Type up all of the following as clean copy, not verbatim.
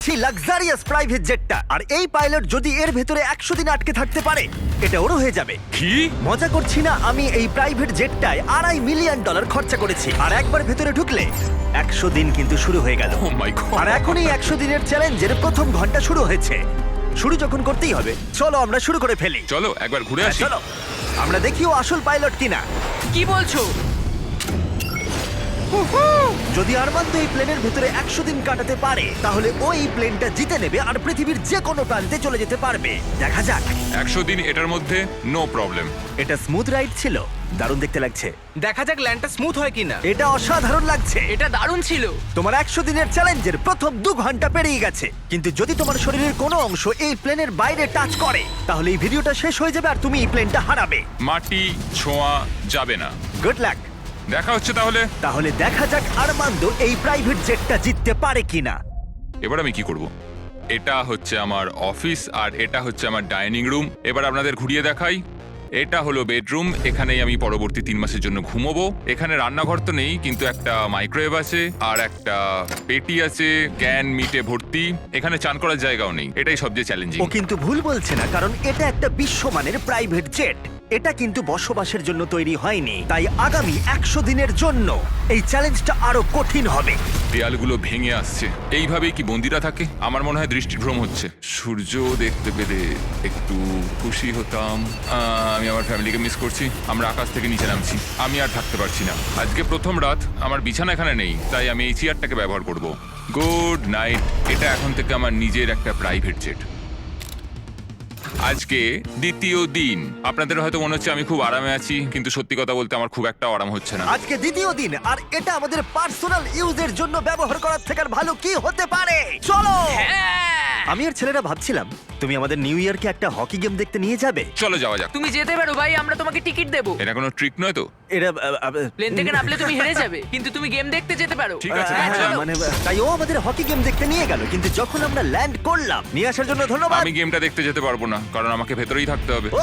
দেখাচ্ছি luxurious private জেটটা। আর এই pilot যদি এর ভেতরে 100 দিন আটকে থাকতে পারে, এটা ওরও হয়ে যাবে। কি? মজা করছি না, আমি এই প্রাইভেট জেটটায় $2.5 মিলিয়ন খরচা করেছি। আর একবার ভেতরে ঢুকলে 100 দিন কিন্তু শুরু হয়ে গেল। ও মাই গড। আর এখন এই 100 দিনের চ্যালেঞ্জের প্রথম ঘন্টা শুরু হয়েছে। শুরু যখন করতেই হবে, চলো আমরা শুরু করে ফেলি। চলো একবার ঘুরে হ্যাঁ, আসি। চলো আমরা দেখিও আসল পাইলট কিনা। কি বলছো? যদি আরমান্দ এই প্লেনের ভিতরে 100 দিন কাটাতে পারে, তাহলে ও এই প্লেনটা জিতে নেবে আর পৃথিবীর যে কোনো প্রান্তে চলে যেতে পারবে। দেখা যাক। 100 দিন এটার মধ্যে নো প্রবলেম। এটা স্মুথ রাইড ছিল, দারুণ দেখতে লাগছে। দেখা যাক ল্যান্ডটা স্মুথ হয় কিনা। এটা অসাধারণ লাগছে। এটা দারুণ ছিল। তোমার 100 দিনের চ্যালেঞ্জের প্রথম 2 ঘন্টা পেরিয়ে গেছে, কিন্তু যদি তোমার শরীরের কোনো অংশ এই প্লেনের বাইরে টাচ করে, তাহলে এই ভিডিওটা শেষ হয়ে যাবে আর তুমি এই প্লেনটা হারাবে। মাটি ছোঁয়া যাবে না। Good luck. দেখা হচ্ছে তাহলে। তাহলে দেখা যাক আরমান্দ এই প্রাইভেট জেটটা জিততে পারে কিনা। এবার আমি কি করব? এটা হচ্ছে আমার অফিস আর এটা হচ্ছে আমার ডাইনিং রুম। এবার আপনাদের ঘুরিয়ে দেখাই। এটা হলো বেডরুম, এখানেই আমি পরবর্তী 3 মাসের জন্য ঘুমোবো। এখানে রান্নাঘর তো নেই, কিন্তু একটা মাইক্রোওয়েভ আছে আর একটা পেটি আছে ক্যান মিটে ভর্তি। এখানে চান করার জায়গাও নেই। এটাই সবচেয়ে চ্যালেঞ্জিং। ও কিন্তু ভুল বলছে না, কারণ এটা একটা বিশ্বমানের প্রাইভেট জেট। এটা কিন্তু বসবাসের জন্য তৈরি হয়নি, তাই আগামী 100 দিনের জন্য এই চ্যালেঞ্জটা আরো কঠিন হবে। দেয়ালগুলো ভেঙে আসছে। এইভাবেই কি বন্দিরা থাকে? আমার মনে হয় দৃষ্টিভ্রম হচ্ছে। সূর্য দেখতে পেলে একটু খুশি হতাম। আমি আমার ফ্যামিলিকে মিস করছি। আমরা আকাশ থেকে নিচে নামছি। আমি আর থাকতে পারছি না। আজকে প্রথম রাত, আমার বিছানা এখানে নেই, তাই আমি এই চেয়ারটাকে ব্যবহার করব। Good night. এটা এখন থেকে আমার নিজের একটা প্রাইভেট জেট। আজকে দ্বিতীয় দিন। আপনাদের হয়তো মনে হচ্ছে আমি খুব আরামে আছি, কিন্তু সত্যি কথা বলতে আমার খুব একটা আরাম হচ্ছে না। আজকে দ্বিতীয় দিন, আর এটা আমাদের পার্সোনাল ইউজের জন্য ব্যবহার করার থেকে আর ভালো কি হতে পারে। চলো। আমি আর ছেলেরা ভাবছিলাম তুমি আমাদের নিউ ইয়ারকে একটা হকি গেম দেখতে নিয়ে যাবে। চলো যাওয়া যাক। তুমি যেতে পারো ভাই, আমরা তোমাকে টিকিট দেবো। এটা কোনো ট্রিক নয় তো? এরা প্লেন থেকে নামলে তুমি হেরে যাবে, কিন্তু তুমি গেম দেখতে যেতে পারো। ঠিক আছে, হ্যাঁ, চলো। চলো। মানে তাই ও আমাদের হকি গেম দেখতে নিয়ে গেল, কিন্তু যখন আমরা ল্যান্ড করলাম, নিয়ে আসার জন্য ধন্যবাদ। আমি গেমটা দেখতে যেতে পারবো না, কারণ আমাকে ভেতরেই থাকতে হবে। ও!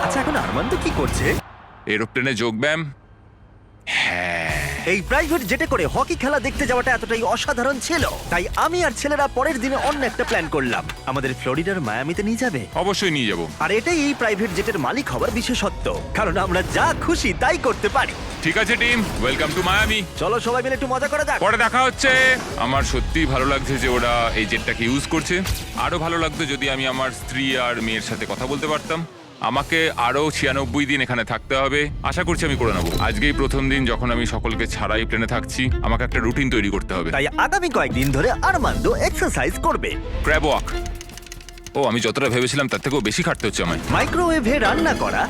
আচ্ছা, এখন আরমান্দ কি করছে? এরোপ্লেনে যোগব্যায়াম। হ্যাঁ, এই প্রাইভেট জেটে করে হকি খেলা দেখতে যাওয়াটা এতটাই অসাধারণ ছিল, তাই আমি আর ছেলেরা পরের দিনে অন্য একটা প্ল্যান করলাম। আমাদের ফ্লোরিডার মায়ামিতে নিয়ে যাবে। অবশ্যই নিয়ে যাবো। আর এটাই এই প্রাইভেট জেটের মালিক হওয়ার বিশেষত্ব, কারণ আমরা যা খুশি তাই করতে পারি। ঠিক আছে টিম, ওয়েলকাম টু মায়ামি। চলো সবাই মিলে একটু মজা করা যাক। পরে দেখা হচ্ছে। আমার সত্যিই ভালো লাগছে যে ওরা এই জেটটাকে ইউজ করছে। আরো ভালো লাগতো যদি আমি আমার স্ত্রী আর মেয়ের সাথে কথা বলতে পারতাম। আমাকে আরো 96 দিন এখানে থাকতে হবে। আশা করছি আমি করে নেবো। আজকেই প্রথম দিন যখন আমি সকলকে ছাড়াই প্লেনে থাকছি। আমাকে একটা রুটিন তৈরি করতে হবে। তাই আগামী কয়েকদিন ধরে আরমান্দ এক্সারসাইজ করবে। Crab walk. ও, আমি যতটা ভেবেছিলাম তার থেকেও বেশি খাটতে হচ্ছে আমায়। মাইক্রোওয়েভে রান্না করা,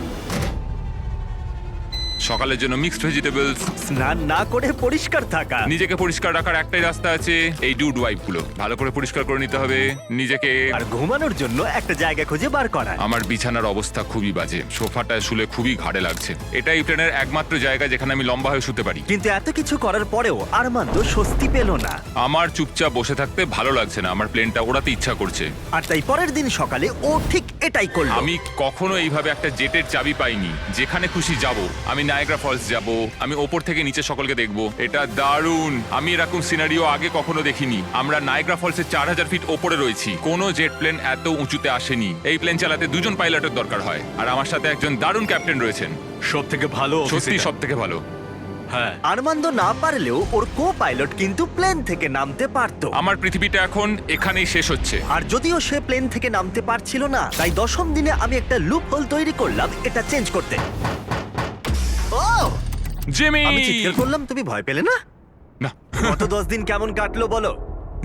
সকালের জন্য মিক্সড ভেজিটেবলস। স্নান না করে পরিষ্কার থাকা। নিজেকে পরিষ্কার রাখার একটাই রাস্তা আছে, এই ডুড ওয়াইপ গুলো ভালো করে পরিষ্কার করে নিতে হবে নিজেকে। আর ঘুমানোর জন্য একটা জায়গা খুঁজে বার করা। আমার বিছানার অবস্থা খুবই বাজে। সোফাটায় শুলে খুবই ঘাড়ে লাগছে। এটাই প্লেনের একমাত্র জায়গা যেখানে আমি লম্বা হয়ে শুতে পারি। কিন্তু এত কিছু করার পরেও আরমান্দ স্বস্তি পেল না। আমার চুপচাপ বসে থাকতে ভালো লাগছে না। আমার প্লেনটা ওড়াতে ইচ্ছা করছে। আর তাই পরের দিন সকালে ও ঠিক এটাই করলো। আমি কখনো এইভাবে একটা জেটের চাবি পাইনি। যেখানে খুশি যাব। আমি নায়াগ্রা ফলস যাব। আমি ওপর থেকে নিচে সকলকে দেখব। এটা দারুণ। আমি এরকম সিনারিও আগে কখনো দেখিনি। আমরা নায়াগ্রা ফলসের 4000 ফিট ওপরে রয়েছি। কোনো জেট প্লেন এত উঁচুতে আসেনি। এই প্লেন চালাতে 2 জন পাইলটের দরকার হয়, আর আমার সাথে একজন দারুণ ক্যাপ্টেন রয়েছেন। সবথেকে ভালো সত্যি সব থেকে ভালো। হ্যাঁ, আরমান্দ না পারলেও ওর কো পাইলট কিন্তু প্লেন থেকে নামতে পারতো। আমার পৃথিবীটা এখন এখানেই শেষ হচ্ছে। আর যদিও সে প্লেন থেকে নামতে পারছিল না, তাই 10ম দিনে আমি একটা লুপ হোল তৈরি করলাম এটা চেঞ্জ করতে। ও! জিমি! আমি চিৎকার করলাম, তুমি ভয় পেলে না? না, গত 10 দিন কেমন কাটলো বলো?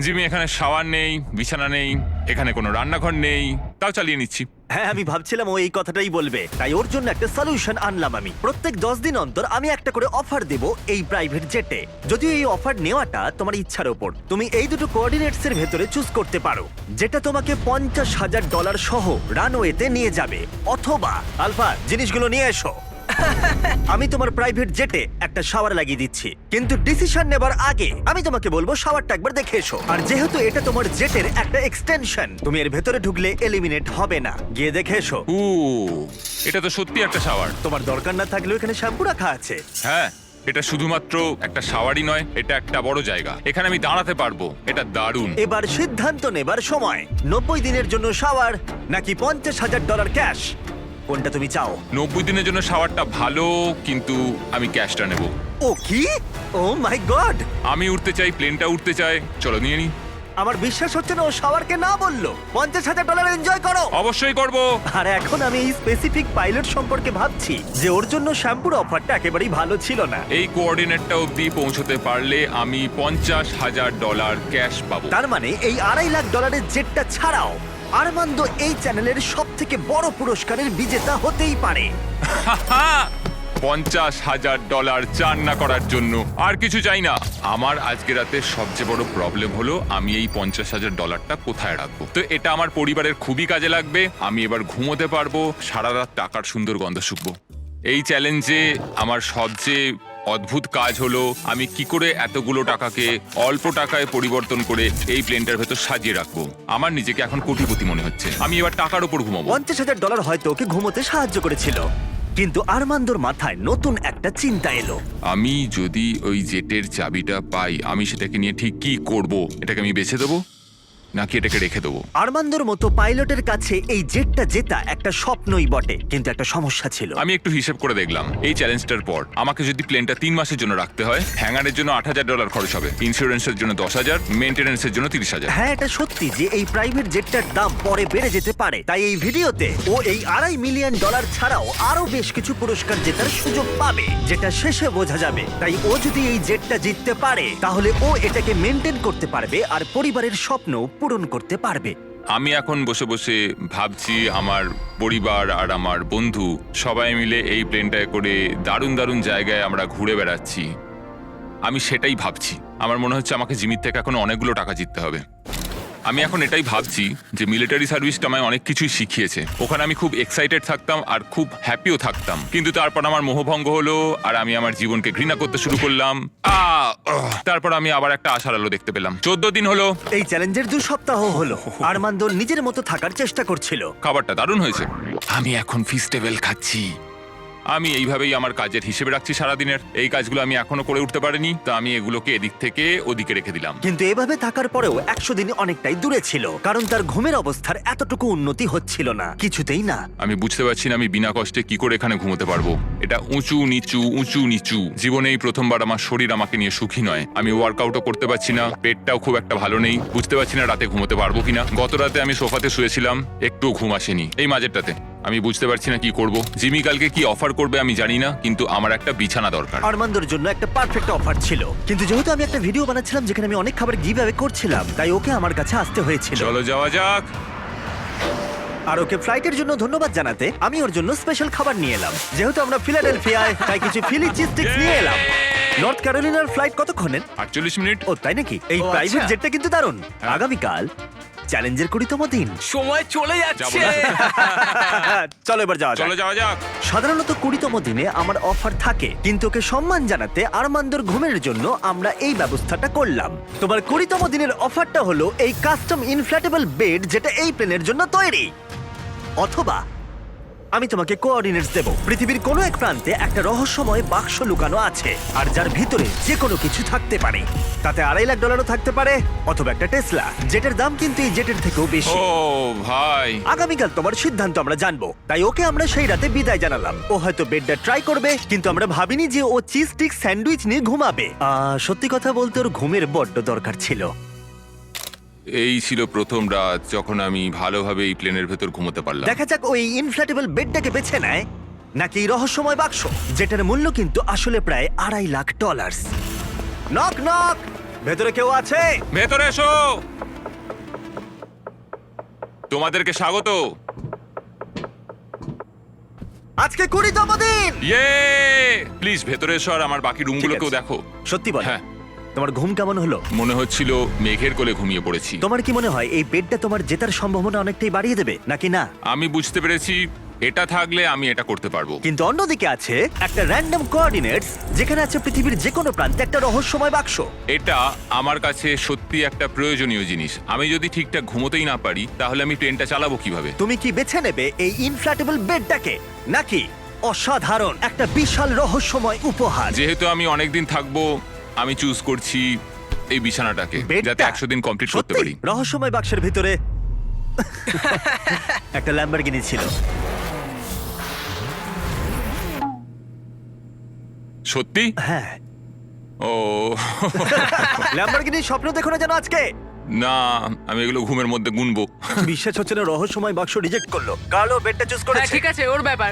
জিমি, এখানে শাওয়ার নেই, বিছানা নেই, এখানে কোনো রান্নাঘর নেই, তাও চালিয়ে নিচ্ছি। হ্যাঁ, আমি ভাবছিলাম ও এই কথাটাই বলবে, তাই ওর জন্য একটা সলিউশন আনলাম আমি। প্রত্যেক 10 দিন অন্তর আমি একটা করে অফার দেব এই প্রাইভেট জেটে। যদিও এই অফার নেওয়াটা তোমার ইচ্ছার উপর। তুমি এই দুটো কোঅর্ডিনেটস এর ভেতরে চুজ করতে পারো, যেটা তোমাকে $50,000 সহ রানওয়েতে নিয়ে যাবে, অথবা আলফা জিনিসগুলো নিয়ে এসো। আমি তোমার প্রাইভেট জেটে একটা শাওয়ার লাগিয়ে দিচ্ছি, কিন্তু ডিসিশন নেবার আগে আমি তোমাকে বলবো শাওয়ারটা একবার দেখে এসো। আর যেহেতু এটা তোমার জেটের একটা এক্সটেনশন, তুমি এর ভেতরে ঢুকলে এলিমিনেট হবে না। গিয়ে দেখে এসো। এটা তো সত্যি একটা শাওয়ার। তোমার দরকার না থাকলেও এখানে শ্যাম্পু রাখা আছে। হ্যাঁ, এটা শুধুমাত্র একটা শাওয়ারই নয়, এটা একটা বড় জায়গা। এখানে আমি দাঁড়াতে পারবো, এটা দারুণ। এবার সিদ্ধান্ত নেবার সময়। 90 দিনের জন্য শাওয়ার নাকি $50,000 ক্যাশ, কোনটা তুমি চাও? 90 দিনের জন্য শাওয়ারটা ভালো, কিন্তু আমি ক্যাশটা নেব। ও কি? ও মাই গড! আমি উঠতে চাই, প্লেনটা উঠতে চাই। চলো নিয়ে নি। আমার বিশ্বাস হচ্ছে না ও শাওয়ারকে না বললো। $50,000 এনজয় করো। অবশ্যই করব। আর এখন আমি এই স্পেসিফিক পাইলট সম্পর্কে ভাবছি যে ওর জন্য শ্যাম্পুর অফারটা একেবারেই ভালো ছিল না। এই কোঅর্ডিনেটটা অবধি পৌঁছতে পারলে আমি $50,000 ক্যাশ পাবো। তার মানে এই $2.5 লাখ জেটটা ছাড়াও আরমান্দ এই চ্যানেলের সব থেকে বড় পুরস্কারের বিজেতা হতেই পারে। $50,000 চান না করার জন্য আর কিছু চাই না। আমার আজকে রাতে সবচেয়ে বড় প্রবলেম হলো আমি এই $50,000টা কোথায় রাখবো। তো এটা আমার পরিবারের খুবই কাজে লাগবে। আমি এবার ঘুমোতে পারবো, সারা রাত টাকার সুন্দর গন্ধ শুকবো। এই চ্যালেঞ্জে আমার সবচেয়ে অদ্ভুত কাজ হলো আমি কি করে এতগুলো টাকাকে অল্প টাকায় পরিবর্তন করে এই প্লেনটার ভেতর সাজিয়ে রাখবো। আমার নিজেকে এখন কোটিপতি মনে হচ্ছে। আমি এবার টাকার উপর ঘুমাবো। $50,000 হয়তো ওকে ঘুমোতে সাহায্য করেছিল, কিন্তু আরমান্দর মাথায় নতুন একটা চিন্তা এলো। আমি যদি ওই জেটের চাবিটা পাই, আমি সেটাকে নিয়ে ঠিক কি করব? এটাকে আমি বেছে দেবো নাকি এটাকে রেখে দেবো? আরমান্দর মতো পাইলটের কাছে এই জেটটা জেতা একটা স্বপ্নই বটে, কিন্তু একটা সমস্যা ছিল। আমি একটু হিসেব করে দেখলাম, এই চ্যালেঞ্জটার পর আমাকে যদি প্লেনটা 3 মাসের জন্য রাখতে হয়, হ্যাঙ্গারের জন্য $8,000 খরচ হবে, ইন্স্যুরেন্সের জন্য $10,000, মেইনটেনেন্সের জন্য $30,000। হ্যাঁ, এটা সত্যি যে এই প্রাইভেট জেটটার দাম পরে বেড়ে যেতে পারে। তাই এই ভিডিওতে ও এই $2.5 মিলিয়ন ছাড়াও আরো বেশ কিছু পুরস্কার জেতার সুযোগ পাবে, যেটা শেষে বোঝা যাবে। তাই ও যদি এই জেটটা জিততে পারে, তাহলে ও এটাকে মেনটেন করতে পারবে আর পরিবারের স্বপ্ন পূরণ করতে পারবে। আমি এখন বসে বসে ভাবছি আমার পরিবার আর আমার বন্ধু সবাই মিলে এই প্লেনটায় করে দারুণ দারুণ জায়গায় আমরা ঘুরে বেড়াচ্ছি। আমি সেটাই ভাবছি। আমার মনে হচ্ছে আমাকে জিমির থেকে এখন অনেকগুলো টাকা জিততে হবে। আমি এখন এটাই ভাবছি যে মিলিটারি সার্ভিসটা আমায় অনেক কিছুই শিখিয়েছে। ওখানে আমি খুব এক্সাইটেড থাকতাম আর খুব হ্যাপিও থাকতাম, কিন্তু তারপর আমার মোহভঙ্গ হলো আর আমি আমার জীবনকে ঘৃণা করতে শুরু করলাম। তারপর আমি আবার একটা আশার আলো দেখতে পেলাম। 14 দিন হলো এই চ্যালেঞ্জের 2 সপ্তাহ হলো। আরমান্দ নিজের মতো থাকার চেষ্টা করছিল। খাবারটা দারুণ হয়েছে। আমি এখন ফিস্টেবল খাচ্ছি। আমি এইভাবেই আমার কাজের হিসেবে রাখছি সারাদিনের। এই কাজগুলো আমি এখনো করে উঠতে পারিনি, তো আমি এগুলোকে এদিক থেকে ওদিকে রেখে দিলাম। কিন্তু এভাবে থাকার পরেও 100 দিন অনেকটাই দূরে ছিল, কারণ তার ঘুমের অবস্থার এতটুকু উন্নতি হচ্ছিল না, কিছুতেই না। আমি বুঝতে পারছি না আমি বিনা কষ্টে কি করে এখানে ঘুমোতে পারবো। এটা উঁচু নিচু উঁচু নিচু। জীবনে এই প্রথমবার আমার শরীর আমাকে নিয়ে সুখী নয়। আমি ওয়ার্কআউটও করতে পারছি না, পেটটাও খুব একটা ভালো নেই। বুঝতে পারছি না রাতে ঘুমোতে পারবো কিনা। গত রাতে আমি সোফাতে শুয়েছিলাম, একটুও ঘুম আসেনি। এই মাঝেরটাতে আমি বুঝতে পারছি না কি করব। জিমি কালকে কি অফার করবে আমি জানি না, কিন্তু আমার একটা বিছানা দরকার। আরমান্দর জন্য একটা পারফেক্ট অফার ছিল, কিন্তু যেহেতু আমি একটা ভিডিও বানাচ্ছিলাম যেখানে আমি অনেক খাবার গিভ অ্যাওয়ে করছিলাম, তাই ওকে আমার কাছে আসতে হয়েছিল। চলো যাওয়া যাক। আর ওকে ফ্লাইটের জন্য ধন্যবাদ জানাতে আমি ওর জন্য স্পেশাল খাবার নিয়ে এলাম। যেহেতু আমরা ফিলাডেলফিয়ায়, তাই কিছু ফিলি চিজ স্টিক্স নিয়ে এলাম। নর্থ ক্যারোলিনার ফ্লাইট কতক্ষণের? 48 মিনিট। ও তাই নাকি? এই ও, প্রাইভেট আচ্ছা। জেটটা কিন্তু দারুণ। আগামীকাল চ্যালেঞ্জের 20তম দিন। সময় চলে যাচ্ছে। চলো এবার যাওয়া যাক। চলো যাওয়া যাক। সাধারণত 20তম দিনে আমার অফার থাকে, কিন্তু ওকে সম্মান জানাতে আরমান্দর ঘুমের জন্য আমরা এই ব্যবস্থাটা করলাম। তোমার 20তম দিনের অফারটা হলো এই কাস্টম ইনফ্ল্যাটেবল বেড, যেটা এই প্লেনের জন্য তৈরি। অথবা আমি তোমাকে কোঅর্ডিনেটস দেব। পৃথিবীর কোনো এক প্রান্তে একটা রহস্যময় বাক্স লুকানো আছে, আর যার ভিতরে যে কোনো কিছু থাকতে পারে। তাতে $2.5 লাখ থাকতে পারে, অথবা একটা টেসলা, যেটার দাম কিন্তু এই জেটের থেকেও বেশি। ও ভাই, আগামীকাল তোমার সিদ্ধান্ত আমরা জানবো, তাই ওকে আমরা সেই রাতে বিদায় জানালাম। ও হয়তো বেডটা ট্রাই করবে, কিন্তু আমরা ভাবিনি যে ও চিজ স্টিক স্যান্ডউইচ নিয়ে ঘুমাবে। সত্যি কথা বলতে ওর ঘুমের বড্ড দরকার ছিল। এই ছিল প্রথম রাত যখন আমি ভালোভাবে এই প্লেনের ভেতর ঘুমোতে পারলাম। দেখা যাক ওই ইনফ্ল্যাটেবল বেডটাকে বেছে নেয় নাকি এই রহস্যময় বাক্স, যেটার মূল্য কিন্তু আসলে প্রায় $2.5 লাখ। নক নক, ভেতরে কেউ আছে? ভেতরে এসো। তোমাদেরকে স্বাগত। আজকে 20তম দিন। ইয়ে, প্লিজ ভেতরে এসো আর আমার বাকি রুমগুলোকেও ঠিক আছে। দেখো। সত্যি বল, হ্যাঁ। তোমার ঘুম কেমন হলো? মনে হচ্ছিল মেঘের কোলে ঘুমিয়ে পড়েছি। তোমার কি মনে হয় এই বেডটা তোমার জেতার সম্ভাবনা অনেকটাই বাড়িয়ে দেবে নাকি না? আমি বুঝতে পেরেছি এটা থাকলে আমি এটা করতে পারবো। কিন্তু অন্যদিকে আছে একটা র্যান্ডম কোঅর্ডিনেটস, যেখানে আছে পৃথিবীর যে কোনো প্রান্তে একটা রহস্যময় বাক্স। এটা আমার কাছে সত্যি একটা প্রয়োজনীয় জিনিস। আমি যদি ঠিকঠাক ঘুমোতেই না পারি, তাহলে আমি প্লেনটা চালাবো কিভাবে? তুমি কি বেছে নেবে এই ইনফ্ল্যাটেবল বেডটাকে নাকি অসাধারণ, একটা বিশাল রহস্যময় উপহার। যেহেতু আমি অনেকদিন থাকবো, আমি চুজ করছি এই বিছানাটাকে, বেডটা? যাতে 100 দিন কমপ্লিট করতে সত্যি? পারি। রহস্যময় বাক্সের ভিতরে একটা ল্যাম্বরগিনি ছিল। সত্যি? হ্যাঁ, ও ল্যাম্বরগিনির স্বপ্ন দেখো না যেন আজকে। না, আমি এগুলো ঘুমের মধ্যে গুনবো। বিশ্বাস হচ্ছে না, রহস্যময় বাক্স রিজেক্ট করলো। কার্লো বেডটা চুজ হ্যাঁ করেছে। ঠিক আছে, ওর ব্যাপার।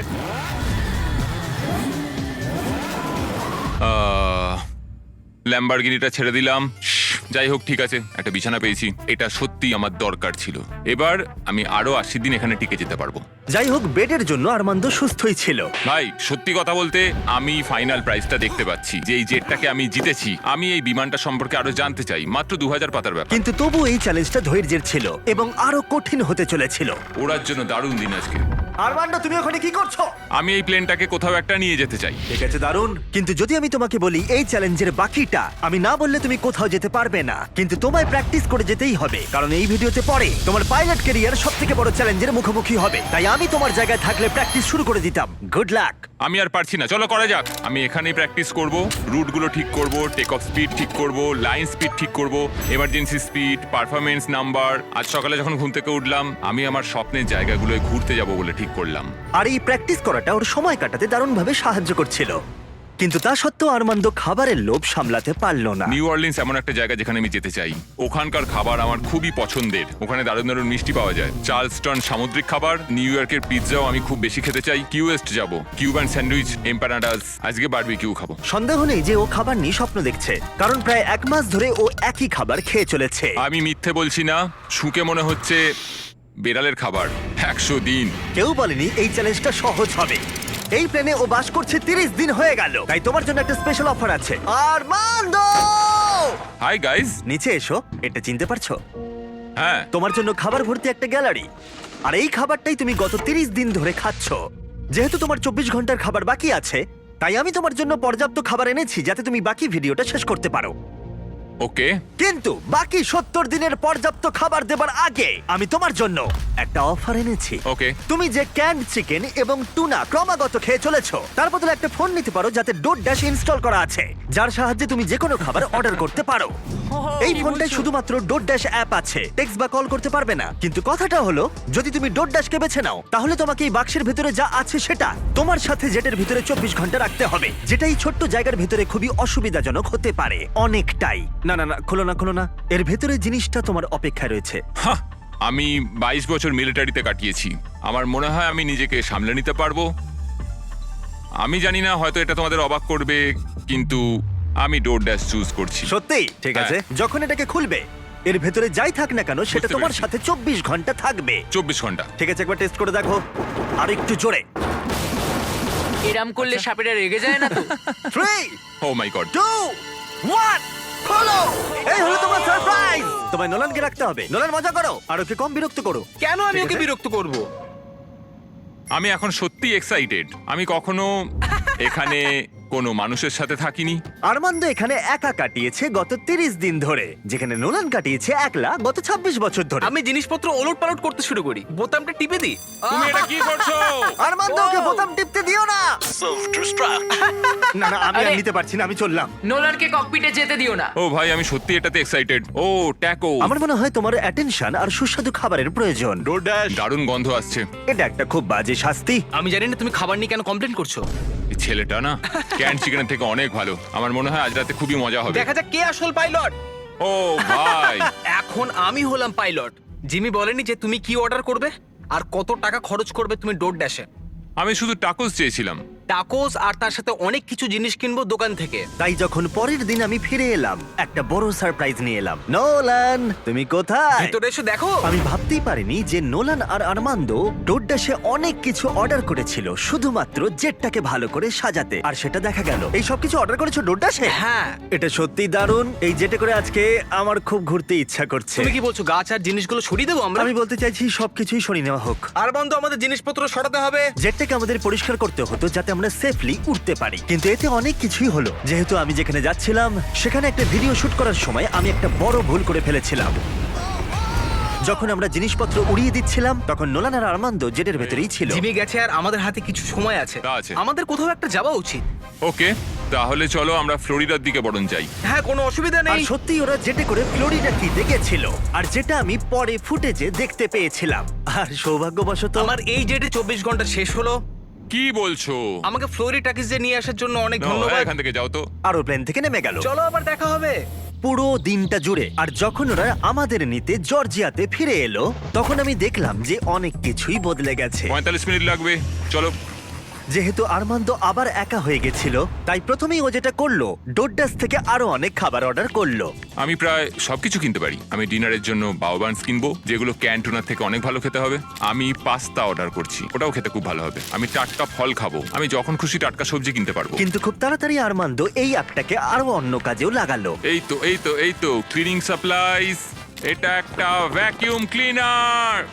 ল্যাম্বরগিনিটা ছেড়ে দিলাম। যাই হোক, ঠিক আছে, একটা বিছানা পেয়েছি, এটা সত্যি আমার দরকার ছিল। এবার আমি আরো 80 দিন এখানে টিকে যেতে পারবো। যাই হোক, বেডের জন্য আরমান্দ সুস্থই ছিল। ভাই, সত্যি কথা বলতে আমি ফাইনাল প্রাইসটা দেখতে পাচ্ছি, যে এই জেটটাকে আমি জিতেছি। আমি এই বিমানটা সম্পর্কে আরো জানতে চাই। মাত্র 2000 পাতার ব্যাপার। কিন্তু তবু এই চ্যালেঞ্জটা ধৈর্যের ছিল এবং আরো কঠিন হতে চলেছিল। ওড়ার জন্য দারুণ দিন আজকে। আরমান্দ, তুমি ওখানে কি করছো? আমি এই প্লেনটাকে কোথাও একটা নিয়ে যেতে চাই। ঠিক আছে, দারুণ। কিন্তু যদি আমি তোমাকে বলি এই চ্যালেঞ্জের বাকিটা, আমি না বললে তুমি কোথাও যেতে পারবে না। কিন্তু তোমায় প্র্যাকটিস করে যেতেই হবে, কারণ এই ভিডিওতে পরে তোমার পাইলট ক্যারিয়ার সবথেকে বড় চ্যালেঞ্জের মুখোমুখি হবে। তাই আমি তোমার জায়গায় থাকলে প্র্যাকটিস শুরু করে দিতাম। Good luck. আমি আর পারছি না, চলো করা যাক। আমি এখানেই প্র্যাকটিস করব, রুটগুলো ঠিক করব, টেক অফ স্পিড ঠিক করব, লাইন স্পিড ঠিক করব, এমার্জেন্সি স্পিড, পারফরমেন্স নাম্বার। আজ সকালে যখন ঘুম থেকে উঠলাম, আমি আমার স্বপ্নের জায়গাগুলোয় ঘুরতে যাব বলে ঠিক করলাম। আর এই প্র্যাকটিস করাটা ওর সময় কাটাতে দারুণভাবে সাহায্য করছিল। কিন্তু তা সত্ত্বেও আরমান্দ খাবারের লোভ সামলাতে পারল না। নিউ অর্লিন্স এমন একটা জায়গা যেখানে আমি যেতে চাই। ওখানকার খাবার আমার খুবই পছন্দের। ওখানে দারুণ দারুণ মিষ্টি পাওয়া যায়, চার্লস্টন সামুদ্রিক খাবার, নিউ ইয়র্কের পিৎজাও আমি খুব বেশি খেতে চাই। কিউএস্ট যাব, কিউবান স্যান্ডউইচ, এম্পানাডাস, আজকে বারবিকিউ খাবো। সন্দেহ নেই যে ও খাবার নিয়ে স্বপ্ন দেখছে, কারণ প্রায় 1 মাস ধরে ও একই খাবার খেয়ে চলেছে। আমি মিথ্যে বলছি না, শুকে মনে হচ্ছে বেড়ালের খাবার। 100 দিন। কেউ বলেনি এই চ্যালেঞ্জটা সহজ হবে। এই প্লেনে ও বাস করছে 30 দিন হয়ে গেল, তাই তোমার জন্য একটা স্পেশাল অফার আছে। Armand, hi guys. নিচে এসো। এটা চিনতে পারছো? হ্যাঁ, তোমার জন্য খাবার ভর্তি একটা গ্যালারি। আর এই খাবারটাই তুমি গত 30 দিন ধরে খাচ্ছ। যেহেতু তোমার 24 ঘন্টার খাবার বাকি আছে, তাই আমি তোমার জন্য পর্যাপ্ত খাবার এনেছি যাতে তুমি বাকি ভিডিওটা শেষ করতে পারো। ওকে। কিন্তু বাকি 70 দিনের পর্যাপ্ত খাবার দেবার আগে আমি তোমার জন্য একটা অফার এনেছি। ওকে। তুমি যে ক্যান্ড চিকেন এবং টুনা ক্রমাগত খেয়ে চলেছো, তার বদলে একটা ফোন নিতে পারো যাতে ডোরড্যাশ ইনস্টল করা আছে, যার সাহায্যে তুমি যে কোনো খাবার অর্ডার করতে পারো। এই ফোনটায় শুধুমাত্র ডোরড্যাশ অ্যাপ আছে, টেক্সট বা কল করতে পারবে না। কিন্তু কথাটা হলো, যদি তুমি ডোরড্যাশকে বেছে নাও, তাহলে তোমাকে এই বাক্সের ভিতরে যা আছে সেটা তোমার সাথে জেটের ভিতরে 24 ঘন্টা রাখতে হবে, যেটা এই ছোট্ট জায়গার ভিতরে খুবই অসুবিধাজনক হতে পারে অনেকটাই। না না না, খোলো না খোলো না, এর ভেতরে জিনিসটা তোমার অপেক্ষায় রয়েছে। হাহ, আমি 22 বছর মিলিটারিতে কাটিয়েছি। আমার মনে হয় আমি নিজেকে সামলে নিতে পারবো। আমি জানি না, হয়তো এটা তোমাদের অবাক করবে, কিন্তু আমি ডোরড্যাশ চুজ করছি। সত্যি? ঠিক আছে, যখন এটাকে খুলবে, এর ভেতরে যাই থাক না কেন সেটা বুঝতে তোমার পেরেছি। সাথে 24 ঘন্টা থাকবে। 24 ঘন্টা। ঠিক আছে, একবার টেস্ট করে দেখো। আর একটু জোরে। এরাম করলে সাপেরা রেগে যায় না তো? 3, ও মাই গড। 2, 1, খোলো! এই হলো তোমার সারপ্রাইজ। তোমায় নোলানকে রাখতে হবে। নোলান, মজা করো আর ওকে কম বিরক্ত করো। কেন আমি ঠিক ওকে আছে? বিরক্ত করব? আমি এখন সত্যি এক্সাইটেড। আমি কখনো এখানে কোনো মানুষের সাথে থাকিনি। আরমান্দ এখানে একা কাটিয়েছে গত 30 দিন ধরে, যেখানে নোলান কাটিয়েছে একলা গত 26 বছর ধরে। আমি জিনিসপত্র ওলট পালট করতে শুরু করি, বোতামটা টিপে দিই। তুমি এটা কি করছো? আরমান্দ, ওকে বোতাম টিপতে দিও না। না না, আমি আর আরে- নিতে পারছি না, আমি চললাম। নোলানকে ককপিটে যেতে দিও না। ও ভাই, আমি সত্যি এটাতে এক্সাইটেড। ও ট্যাকো, আমার মনে হয় তোমার অ্যাটেনশন আর সুস্বাদু খাবারের প্রয়োজন। দারুণ গন্ধ আসছে। এটা একটা খুব বাজে শাস্তি। আমি জানি না তুমি খাবার নিয়ে কেন কমপ্লেন করছো। এই ছেলেটা না ক্যান্ড চিকেনের থেকে অনেক ভালো। আমার মনে হয় আজ রাতে খুবই মজা হবে। দেখা যাক কে আসল পাইলট। ও ভাই, এখন আমি হলাম পাইলট। জিমি বলেনি যে তুমি কি অর্ডার করবে আর কত টাকা খরচ করবে তুমি ডোরড্যাশে। আমি শুধু টাকোস চেয়েছিলাম। টাকোস আর তার সাথে অনেক কিছু জিনিস কিনবো দোকান থেকে। তাই যখন পরের দিন আমি ফিরে এলাম, একটা বড় সারপ্রাইজ নিয়ে এলাম। নোলান, তুমি কোথায়? ভেতরে এসে দেখো। আমি ভাবতেই পারিনি যে নোলান আর আরমান্দ ডোরড্যাশে অনেক কিছু অর্ডার করেছিল শুধুমাত্র জেটটাকে ভালো করে সাজাতে, আর সেটা দেখা গেল। এই সব কিছু অর্ডার করেছো ডোরড্যাশে? হ্যাঁ। এটা সত্যি দারুণ। এই জেটে করে আজকে আমার খুব ঘুরতে ইচ্ছা করছে। তুমি কি বলছো গাছ আর জিনিসগুলো সরিয়ে দেবো আমরা? আমি বলতে চাইছি সবকিছুই সরিয়ে নেওয়া হোক। আর বন্ধু, আমাদের জিনিসপত্র সরাতে হবে। জেটটাকে আমাদের পরিষ্কার করতে হতো যাতে আমরা সেফলি উঠতে পারি, কিন্তু এতে অনেক কিছুই হলো। যেহেতু আমি যেখানে যাচ্ছিলাম সেখানে একটা ভিডিও শুট করার সময় আমি একটা বড় ভুল করে ফেলেছিলাম। যখন আমরা জিনিসপত্র উড়িয়ে দিচ্ছিলাম তখন নোলান আর আর্মান্দো জেটের ভেতরেই ছিল। জিমি গেছে আর আমাদের হাতে কিছু সময় আছে। তা আছে। আমাদের কোথাও একটা যাওয়া উচিত। ওকে, তাহলে চলো আমরা ফ্লোরিডার দিকে বরং যাই। হ্যাঁ, কোনো অসুবিধা আর নেই। সত্যি ওরা জেটে করে ফ্লোরিডা কিতে গেছিল, আর যেটা আমি পরে ফুটেজে দেখতে পেয়েছিলাম। আর সৌভাগ্যবশত আমার এই জেটে 24 ঘন্টা শেষ হলো। কি বলছো? আমাকে ফ্লোরিডা টাকিজে নিয়ে আসার জন্য অনেক নাও, ধন্যবাদ। এখান থেকে যাও তো। আরো প্লেন থেকে নেমে গেল চলো আবার দেখা হবে। পুরো দিনটা জুড়ে। আর যখন ওরা আমাদের নিতে জর্জিয়াতে ফিরে এলো তখন আমি দেখলাম যে অনেক কিছুই বদলে গেছে। 45 মিনিট লাগবে, চলো। যেহেতু আর্মান্দো আবার একা হয়ে গেছিল তাই প্রথমেই ও যেটা করলো ডোডাস থেকে আরো অনেক খাবার অর্ডার করলো। আমি প্রায় সবকিছু কিনতে পারি। আমি ডিনারের জন্য বাউবান্স কিনবো, যেগুলো ক্যান্টুনার থেকে অনেক ভালো খেতে হবে। আমি পাস্তা অর্ডার করছি, ওটাও খেতে খুব ভালো হবে। আমি টাটকা ফল খাবো, আমি যখন খুশি টাটকা সবজি কিনতে পারবো। কিন্তু খুব তাড়াতাড়ি আর্মান্দো এই অ্যাপটাকে আরো অন্য কাজেও লাগালো। এই তো ক্লিনিং সাপ্লাইজ। এটা একটা ভ্যাকিউম ক্লিনার।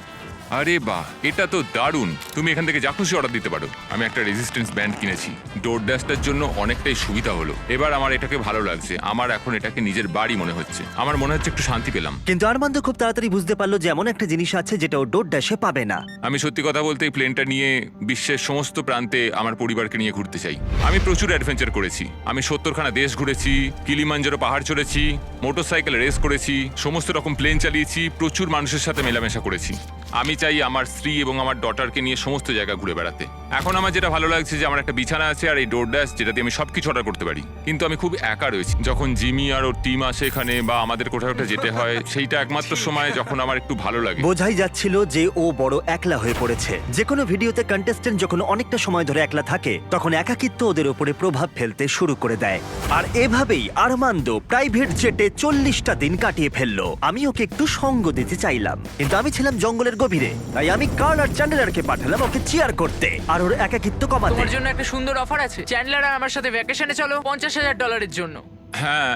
আরে বাহ, এটা তো দারুণ। তুমি এখান থেকে যা খুশি অর্ডার দিতে পারো। আমি একটা রেজিস্ট্যান্স ব্যান্ড কিনেছি, ডোর ড্যাশটার জন্য অনেকটাই সুবিধা হলো। এবার আমার এটাকে ভালো লাগছে। আমার এখন এটাকে নিজের বাড়ি মনে হচ্ছে। আমার মনে হচ্ছে একটু শান্তি পেলাম। কিন্তু আর্মান্দো খুব তাড়াতাড়ি বুঝতে পারলো যে এমন একটা জিনিস আছে যেটা ও ডোডাসে পাবে না। আমি সত্যি কথা বলতে এই প্লেনটা নিয়ে বিশ্বের সমস্ত প্রান্তে আমার পরিবারকে নিয়ে ঘুরতে চাই। আমি প্রচুর অ্যাডভেঞ্চার করেছি। আমি 70খানা দেশ ঘুরেছি, কিলিমাঞ্জারো পাহাড় চড়েছি, মোটরসাইকেল রেস করেছি, সমস্ত রকম প্লেন চালিয়েছি, প্রচুর মানুষের সাথে মেলামেশা করেছি। আমি চাই আমার স্ত্রী এবং আমার ডটারকে নিয়ে সমস্ত জায়গা ঘুরে বেড়াতে। এখন আমার যেটা ভালো লাগছে যে আমার একটা বিছানা আছে আর এই ডোরড্যাশ, যেটা দিয়ে আমি সবকিছু অর্ডার করতে পারি। কিন্তু আমি খুব একা রয়েছি। যখন জিমি আর ওর টিম আসে এখানে বা আমাদের কোথাও একটা যেতে হয়, সেইটা একমাত্র সময় যখন আমার একটু ভালো লাগে। বোঝাই যাচ্ছিল যে ও বড় একলা হয়ে পড়েছে। যে কোনো ভিডিওতে কন্টেস্টেন্ট যখন অনেকটা সময় ধরে একলা থাকে তখন একাকিত্ব ওদের উপরে প্রভাব ফেলতে শুরু করে দেয়। আর এভাবেই আর্মান্দো প্রাইভেট জেটে 40টা দিন কাটিয়ে ফেললো। আমি ওকে একটু সঙ্গ দিতে চাইলাম, কিন্তু আমি ছিলাম জঙ্গলের গভীরে, তাই আমি কার্ল আর চ্যান্ডেলারকে পাঠালাম ওকে চিয়ার করতে আর ওর একাকিত্ব কমাতে। তোমার জন্য একটা সুন্দর অফার আছে। চ্যান্ডলার আর আমার সাথে ভ্যাকেশনে চলো $50,000 জন্য। হ্যাঁ,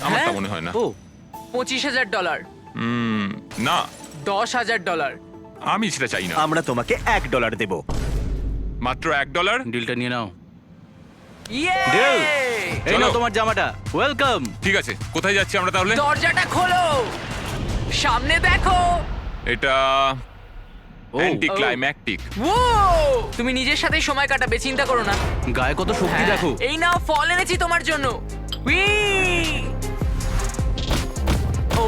আমার তা হ্যাঁ? মনে হয় না। ও, $25,000, না, $10,000। আমি সেটা চাই না। আমরা তোমাকে $1 দেব। মাত্র $1? ডিলটা নিয়ে নাও। ইয়ে! Deal! এই চলো। নাও তোমার জামাটা, ওয়েলকাম। ঠিক আছে, কোথায় যাচ্ছি আমরা তাহলে? দরজাটা খোলো, সামনে দেখো। এটা অ্যান্টি ক্লাইম্যাকটিক। ও, তুমি নিজের সাথে সময় কাটাবে, চিন্তা করো না। গায়ে কত শক্তি হ্যাঁ, দেখো। এই নাও ফল এনেছি তোমার জন্য। উই! ও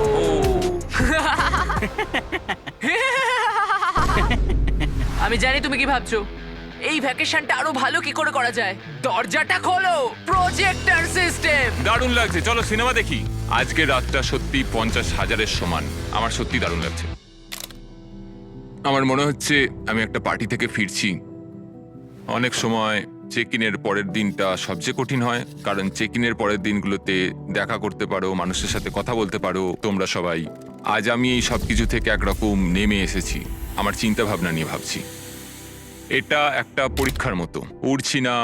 আমি জানি তুমি কি ভাবছো, এই ভ্যাকেশনটা আরো ভালো কি করে করা যায়। দরজাটা খোলো, প্রজেক্টর সিস্টেম। দারুণ লাগছে, চলো সিনেমা দেখি। আজকের রাতটা সত্যি 50,000-এর সমান। আমার সত্যি দারুণ লাগছে। আমার মনে হচ্ছে আমি একটা পার্টি থেকে ফিরছি। অনেক সময় চেক ইনের পরের দিনটা সবচেয়ে কঠিন হয়, কারণ চেক ইনের পরের দিনগুলোতে দেখা করতে পারো, মানুষের সাথে কথা বলতে পারো তোমরা সবাই। আজ আমি এই সব কিছু থেকে একরকম নেমে এসেছি। আমার চিন্তা ভাবনা নিয়ে ভাবছি। এটা একটা পরীক্ষার মতো। উড়ছি না,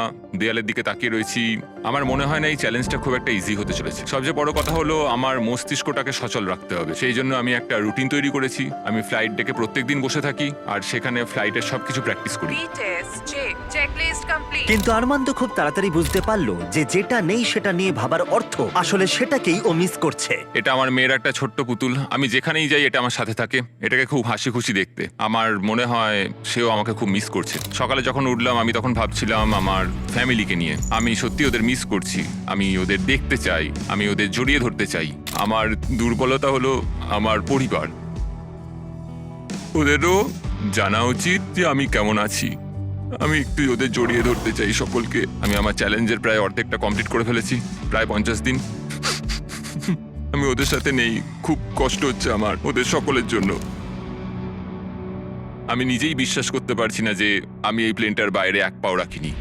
দেয়ালের দিকে তাকিয়ে রয়েছি। আমার মনে হয় না এই চ্যালেঞ্জটা খুব একটা ইজি হতে চলেছে। সবচেয়ে বড় কথা হলো আমার মস্তিষ্কটাকে সচল রাখতে হবে। সেই জন্য আমি একটা রুটিন তৈরি করেছি। আমি ফ্লাইট ডেকে প্রত্যেকদিন বসে থাকি আর সেখানে ফ্লাইটের সবকিছু প্র্যাকটিস করি। কিন্তু আর্মান্দো খুব তাড়াতাড়ি বুঝতে পারলো যে যেটা নেই সেটা নিয়ে ভাবার অর্থ আসলে সেটাকেই ও মিস করছে। এটা আমার মেয়ের একটা ছোট্ট পুতুল। আমি যেখানেই যাই এটা আমার সাথে থাকে। এটাকে খুব হাসি খুশি দেখতে। আমার মনে হয় সেও আমাকে খুব মিস করছে। সকালে যখন উঠলাম আমি তখন ভাবছিলাম আমার ফ্যামিলিকে নিয়ে। আমি সত্যি ওদের মিস করছি। আমি ওদের দেখতে চাই, আমি ওদের জড়িয়ে ধরতে চাই। আমার দুর্বলতা হলো আমার পরিবার। ওদেরও জানা উচিত যে আমি কেমন আছি। আমি একটু ওদের জড়িয়ে ধরতে চাই সকলকে। আমি আমার চ্যালেঞ্জের প্রায় অর্ধেকটা কমপ্লিট করে ফেলেছি, প্রায় 50 দিন। আমি ওদের সাথে নেই, খুব কষ্ট হচ্ছে আমার ওদের সকলের জন্য। আমি নিজেই বিশ্বাস করতে পারছি না যে আমি এই প্লেনটার বাইরে এক পাও রাখিনি।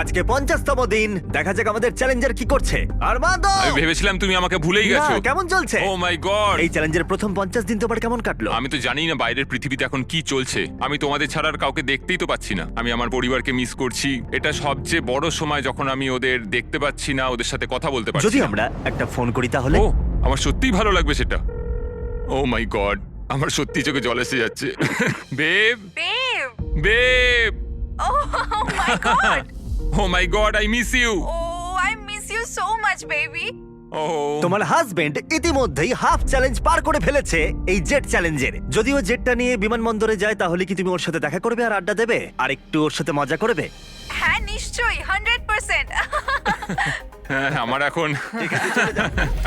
আজকে 50তম দিন, দেখা যাক আমাদের চ্যালেঞ্জার কি করছে। আর্মান্দো, আমি ভেবেছিলাম তুমি আমাকে ভুলেই গেছো। না, কেমন চলছে? ও মাই গড! এই চ্যালেঞ্জের প্রথম 50 দিন তোমার কেমন কাটলো? আমি তো জানি না বাইরের পৃথিবীতে এখন কি চলছে। আমি তোমাদের ছাড়া আর কাউকে দেখতেই তো পাচ্ছি না। আমি আমার পরিবারকে মিস করছি। এটা সবচেয়ে বড় সময় যখন আমি ওদের দেখতে পাচ্ছি না, ওদের সাথে কথা বলতে পারছি যদি না। আমরা একটা ফোন করি তাহলে? ও, আমার সত্যিই ভালো লাগবে সেটা। ও মাই গড, আমার সত্যি চোখে জল এসে যাচ্ছে। Babe, Babe! Babe, Oh my god! Oh my god, I miss you. Oh, I miss you so much, baby. ও তোমার হাজবেন্ড ইতিমধ্যেই হাফ চ্যালেঞ্জ পার করে ফেলেছে এই জেট চ্যালেঞ্জের। যদিও জেটটা নিয়ে বিমানবন্দরে যায়, তাহলে কি তুমি ওর সাথে দেখা করবে আর আড্ডা দেবে আর একটু ওর সাথে মজা করবে? হ্যাঁ নিশ্চয়ই 100%। হ্যাঁ, আমার এখন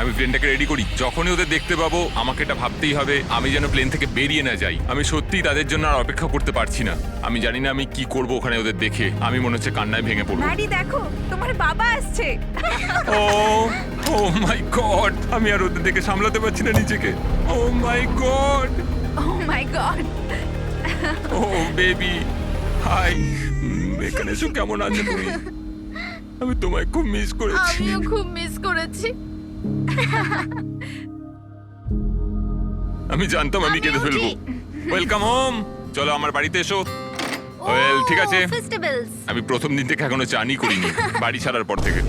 আমি প্লেনটাকে রেডি করি। যখনই ওদের দেখতে পাবো আমাকে এটা ভাবতেই হবে আমি যেন প্লেন থেকে বেরিয়ে না যাই। আমি সত্যিই তাদের জন্য আর অপেক্ষা করতে পারছি না। আমি জানি না আমি কি করব ওখানে ওদের দেখে। আমি মনে হচ্ছে কান্নায় ভেঙে পড়বো। ম্যাডি দেখো তোমার বাবা আসছে। ও ও মাই গড, আমি আর ওদের দেখে সামলাতে পারছি না নিজেকে। ও my god, O my god. O baby, high. এখানে এসো, কেমন আছো তুমি? আমি তোমায় খুব মিস করেছি। আমিও খুব মিস করেছি। আমি জানতাম আমি কেঁদে ফেলবো। ওয়েলকাম হোম, চলো আমার বাড়িতে এসো। ওয়েল ঠিক আছে, ফেস্টিভ্যালস আমি প্রথম দিন থেকে এখনো চানই করিনি বাড়ি ছাড়ার পর থেকে।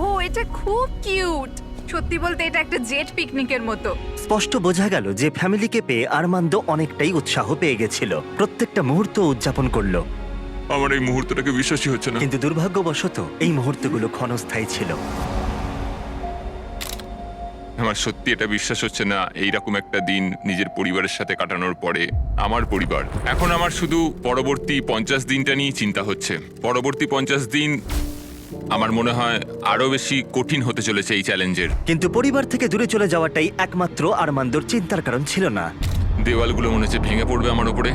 ও এটা খুব কিউট। সত্যি বলতে এটা একটা জেট পিকনিকের মতো। স্পষ্ট বোঝা গেল যে ফ্যামিলিকে পেয়ে আরমান্দ অনেকটাই উৎসাহ পেয়ে গেছিল। প্রত্যেকটা মুহূর্ত উদযাপন করলো। আমার এই মুহূর্তটাকে বিশ্বাসই হচ্ছে না। কিন্তু দুর্ভাগ্যবশত এই মুহূর্তগুলো ক্ষণস্থায়ী ছিল। আমার সত্যি এটা বিশ্বাস হচ্ছে না, এইরকম একটা দিন নিজের পরিবারের সাথে কাটানোর পরে। আমার পরিবার এখন আমার শুধু পরবর্তী 50 দিনটা নিয়ে চিন্তা হচ্ছে। পরবর্তী 50 দিন আমার মনে হয় আরো বেশি কঠিন হতে চলেছে এই চ্যালেঞ্জের। কিন্তু পরিবার থেকে দূরে চলে যাওয়াটাই একমাত্র আরমান্দর চিন্তার কারণ ছিল না। দেওয়ালগুলো মনে হচ্ছে ভেঙে পড়বে আমার উপরে।